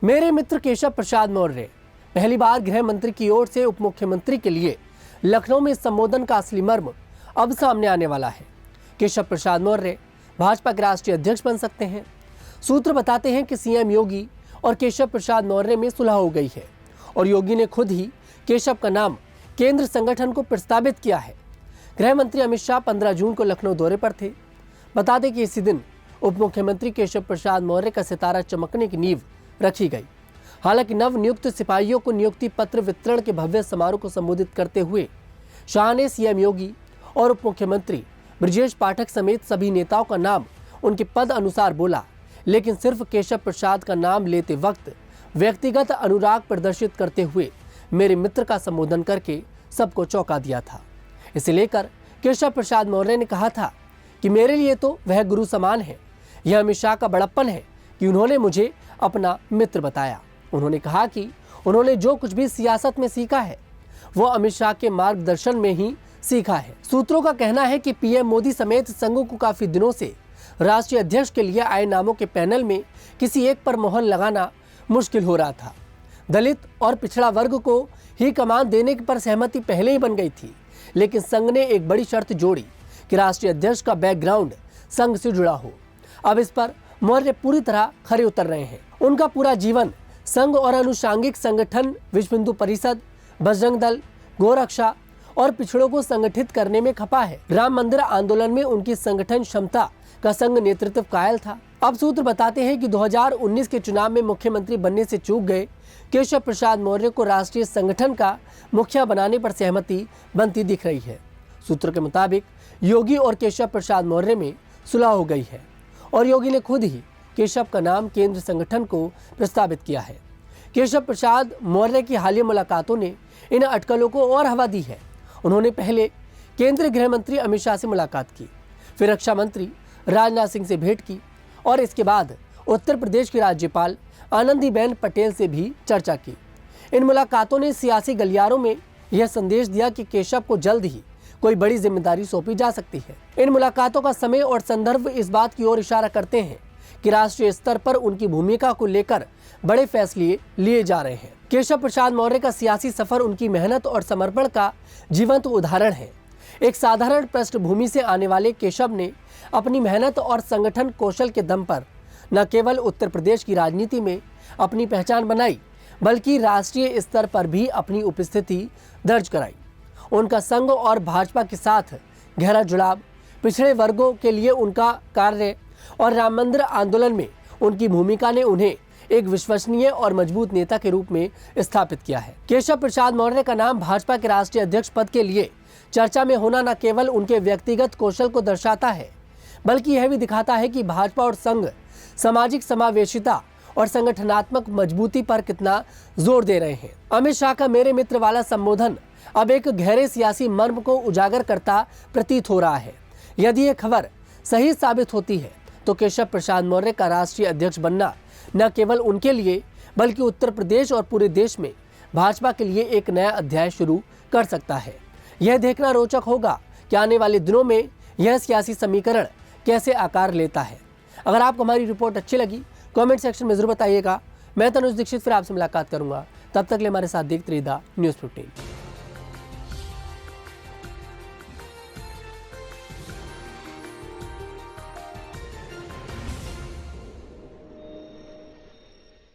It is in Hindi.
मेरे मित्र केशव प्रसाद मौर्य पहली बार गृह मंत्री की ओर से उप मुख्यमंत्री के लिए लखनऊ में संबोधन का असली मर्म अब सामने आने वाला है। केशव प्रसाद मौर्य भाजपा के राष्ट्रीय अध्यक्ष बन सकते हैं। सूत्र बताते हैं कि सीएम योगी और केशव प्रसाद मौर्य में सुलह हो गई है और योगी ने खुद ही केशव का नाम केंद्र संगठन को प्रस्तावित किया है। गृह मंत्री अमित शाह 15 जून को लखनऊ दौरे पर थे। बता दें कि इसी दिन उप मुख्यमंत्री केशव प्रसाद मौर्य का सितारा चमकने की नींव रखी गई। हालांकि नव नियुक्त सिपाहियों को नियुक्ति पत्र वितरण के भव्य समारोह को संबोधित करते हुए शाह ने सीएम योगी और उप मुख्यमंत्री ब्रजेश पाठक समेत सभी नेताओं का नाम उनके पद अनुसार बोला, लेकिन सिर्फ केशव प्रसाद का नाम लेते वक्त व्यक्तिगत अनुराग प्रदर्शित करते हुए मेरे मित्र का संबोधन करके सबको चौंका दिया था। इसे लेकर केशव प्रसाद मौर्य ने कहा था कि मेरे लिए तो वह गुरु समान है। यह अमित शाह का बड़प्पन है कि उन्होंने मुझे अपना मित्र बताया। उन्होंने कहा कि उन्होंने जो कुछ भी सियासत में सीखा है वो अमित शाह के मार्गदर्शन में ही सीखा है। सूत्रों का कहना है कि पीएम मोदी समेत संघों को काफी दिनों से राष्ट्रीय अध्यक्ष के लिए आए नामों के पैनल में किसी एक पर मोहर लगाना मुश्किल हो रहा था। दलित और पिछड़ा वर्ग को ही कमान देने पर सहमति पहले ही बन गई थी, लेकिन संघ ने एक बड़ी शर्त जोड़ी कि राष्ट्रीय अध्यक्ष का बैकग्राउंड संघ से जुड़ा हो। अब इस पर मौर्य पूरी तरह खरे उतर रहे हैं। उनका पूरा जीवन संघ और अनुषांगिक संगठन, विश्व हिंदू परिषद, बजरंग दल, गोरक्षा और पिछड़ों को संगठित करने में खपा है। राम मंदिर आंदोलन में उनकी संगठन क्षमता का संघ नेतृत्व कायल था। अब सूत्र बताते हैं कि 2019 के चुनाव में मुख्यमंत्री बनने से चूक गए केशव प्रसाद मौर्य को राष्ट्रीय संगठन का मुखिया बनाने पर सहमति बनती दिख रही है। सूत्र के मुताबिक योगी और केशव प्रसाद मौर्य में सुलह हो गई है और योगी ने खुद ही केशव का नाम केंद्र संगठन को प्रस्तावित किया है। केशव प्रसाद मौर्य की हालिया मुलाकातों ने इन अटकलों को और हवा दी है। उन्होंने पहले केंद्रीय गृह मंत्री अमित शाह से मुलाकात की, फिर रक्षा मंत्री राजनाथ सिंह से भेंट की और इसके बाद उत्तर प्रदेश की राज्यपाल आनंदीबेन पटेल से भी चर्चा की। इन मुलाकातों ने सियासी गलियारों में यह संदेश दिया कि केशव को जल्द ही कोई बड़ी जिम्मेदारी सौंपी जा सकती है। इन मुलाकातों का समय और संदर्भ इस बात की ओर इशारा करते हैं कि राष्ट्रीय स्तर पर उनकी भूमिका को लेकर बड़े फैसले लिए जा रहे हैं। केशव प्रसाद मौर्य का सियासी सफर उनकी मेहनत और समर्पण का जीवंत उदाहरण है। एक साधारण पृष्ठभूमि से आने वाले केशव ने अपनी मेहनत और संगठन कौशल के दम पर न केवल उत्तर प्रदेश की राजनीति में अपनी पहचान बनाई, बल्कि राष्ट्रीय स्तर पर भी अपनी उपस्थिति दर्ज कराई। उनका संघ और भाजपा के साथ गहरा जुड़ाव, पिछड़े वर्गों के लिए उनका कार्य और राम मंदिर आंदोलन में उनकी भूमिका ने उन्हें एक विश्वसनीय और मजबूत नेता के रूप में स्थापित किया है। केशव प्रसाद मौर्य का नाम भाजपा के राष्ट्रीय अध्यक्ष पद के लिए चर्चा में होना न केवल उनके व्यक्तिगत कौशल को दर्शाता है, बल्कि यह भी दिखाता है कि भाजपा और संघ सामाजिक समावेशिता और संगठनात्मक मजबूती पर कितना जोर दे रहे हैं। अमित शाह का मेरे मित्र वाला संबोधन अब एक गहरे सियासी मर्म को उजागर करता प्रतीत हो रहा है। यदि ये खबर सही साबित होती है तो केशव प्रसाद मौर्य का राष्ट्रीय अध्यक्ष बनना न केवल उनके लिए बल्कि उत्तर प्रदेश और पूरे देश में भाजपा के लिए एक नया अध्याय शुरू कर सकता है। यह देखना रोचक होगा कि आने वाले दिनों में यह सियासी समीकरण कैसे आकार लेता है। अगर आपको हमारी रिपोर्ट अच्छी लगी कमेंट सेक्शन में जरूर बताइएगा। मैं तनुज दीक्षित फिर आपसे मुलाकात करूंगा। तब तक के लिए हमारे साथ देखते रहिए न्यूज़ 15।